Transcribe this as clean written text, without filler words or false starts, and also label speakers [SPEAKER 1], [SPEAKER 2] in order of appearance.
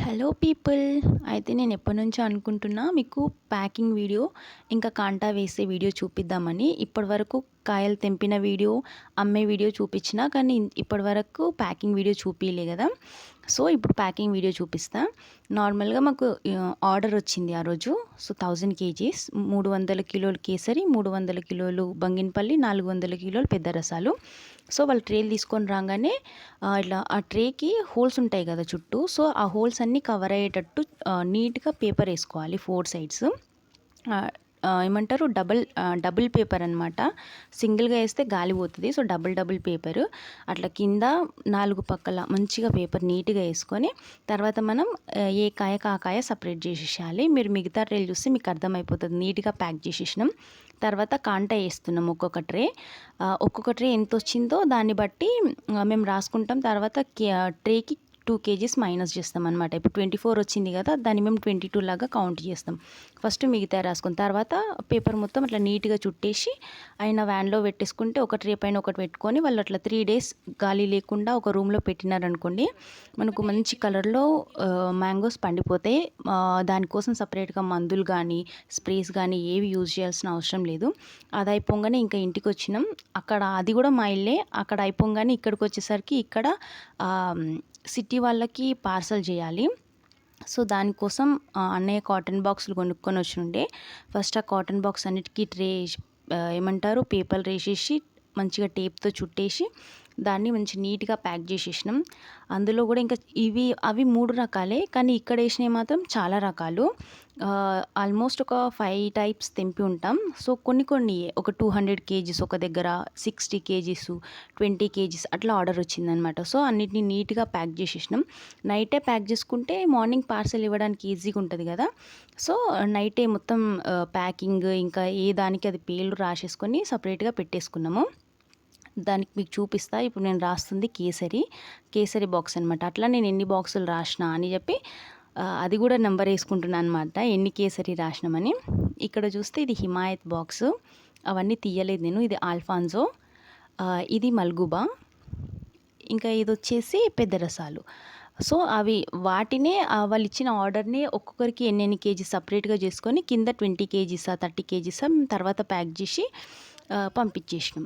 [SPEAKER 1] Hello people. అయితే నేను ఎప్పటినుంచో అనుకుంటున్నా మీకు ప్యాకింగ్ వీడియో ఇంకా కాంటా వేసే వీడియో చూపిద్దామని. ఇప్పటివరకు కాయలు తెంపిన వీడియో, అమ్మే వీడియో చూపించిన, కానీ ఇప్పటివరకు ప్యాకింగ్ వీడియో చూపియలే కదా. సో ఇప్పుడు ప్యాకింగ్ వీడియో చూపిస్తా. నార్మల్గా మాకు ఆర్డర్ వచ్చింది ఆ రోజు. సో 1000 కేజీస్, 300 కిలోలు కేసరి, 300 కిలోలు బంగినపల్లి, 400 కిలోలు పెద్ద రసాలు. సో వాళ్ళు ట్రేలు తీసుకొని రాగానే ఇట్లా ఆ ట్రేకి హోల్స్ ఉంటాయి కదా చుట్టూ. సో ఆ హోల్స్ అన్నీ కవర్ అయ్యేటట్టు నీట్గా పేపర్ వేసుకోవాలి 4 సైడ్స్. ఏమంటారు డబుల్ పేపర్ అనమాట. సింగిల్గా వేస్తే గాలి పోతుంది. సో డబుల్ పేపరు అట్లా కింద 4 పక్కల మంచిగా పేపర్ నీట్గా వేసుకొని తర్వాత మనం ఏ కాయకు ఆ కాయ సపరేట్ చేసేసేయాలి. మీరు మిగతా ట్రేలు చూస్తే మీకు అర్థమైపోతుంది. నీట్గా ప్యాక్ చేసేసినాం. తర్వాత కాంటా వేస్తున్నాం ఒక్కొక్క ట్రే ఎంత వచ్చిందో దాన్ని బట్టి మేము రాసుకుంటాం. తర్వాత ట్రేకి 2 కేజీస్ మైనస్ చేస్తాం అనమాట. ఇప్పుడు 24 వచ్చింది కదా, దాన్ని మేము 22 లాగా కౌంట్ చేస్తాం. ఫస్ట్ మిగతా రాసుకున్న తర్వాత పేపర్ మొత్తం అట్లా నీట్గా చుట్టేసి ఆయన వ్యాన్లో పెట్టేసుకుంటే ఒక ట్రే పైన ఒకటి పెట్టుకొని వాళ్ళు అట్లా 3 డేస్ గాలి లేకుండా ఒక రూమ్లో పెట్టినారనుకోండి, మనకు మంచి కలర్లో మ్యాంగోస్ పండిపోతాయి. దానికోసం సపరేట్గా మందులు కానీ స్ప్రేస్ కానీ ఏవి యూజ్ చేయాల్సిన అవసరం లేదు. అది అయిపోగానే ఇంకా ఇంటికి వచ్చినాం. అక్కడ అది కూడా మా ఇల్లే. అక్కడ అయిపోగానే ఇక్కడికి వచ్చేసరికి ఇక్కడ సిటీ వాళ్ళకి పార్సల్ చేయాలి. సో దానికోసం అన్నయ్య కాటన్ బాక్సులు కొనుక్కొని వచ్చిండే. ఫస్ట్ ఆ కాటన్ బాక్స్ అన్నిటికీ ఏమంటారు పేపర్ వేసేసి మంచిగా టేప్తో చుట్టేసి దాన్ని మంచి నీట్గా ప్యాక్ చేసేసినాం. అందులో కూడా ఇంకా అవి 3 రకాలే, కానీ ఇక్కడ వేసినవి మాత్రం చాలా రకాలు. ఆల్మోస్ట్ ఒక 5 టైప్స్ తెంపి ఉంటాం. సో కొన్ని ఒక 200 కేజీస్ ఒక దగ్గర, 60 కేజీస్, 20 కేజీస్ అట్లా ఆర్డర్ వచ్చిందనమాట. సో అన్నిటిని నీట్గా ప్యాక్ చేసేసినాం. నైటే ప్యాక్ చేసుకుంటే మార్నింగ్ పార్సల్ ఇవ్వడానికి ఈజీగా ఉంటుంది కదా. సో నైటే మొత్తం ప్యాకింగ్ ఇంకా ఏ దానికి అది పేర్లు రాసేసుకొని సపరేట్గా పెట్టేసుకున్నాము. దానికి మీకు చూపిస్తా. ఇప్పుడు నేను రాస్తుంది కేసరి బాక్స్ అనమాట. అట్లా నేను ఎన్ని బాక్సులు రాసిన అని చెప్పి అది కూడా నెంబర్ వేసుకుంటున్నాను అనమాట, ఎన్ని కేసరి రాసినామని. ఇక్కడ చూస్తే ఇది హిమాయత్ బాక్స్, అవన్నీ తీయలేదు నేను. ఇది ఆల్ఫాన్జో, ఇది మల్గుబా, ఇంకా ఇది వచ్చేసి పెద్ద రసాలు. సో అవి వాటినే వాళ్ళు ఇచ్చిన ఆర్డర్ని ఒక్కొక్కరికి ఎన్ని కేజీస్ సపరేట్గా చేసుకొని కింద 20 కేజీసా 30 కేజీసా తర్వాత ప్యాక్ చేసి పంపించేసినాం.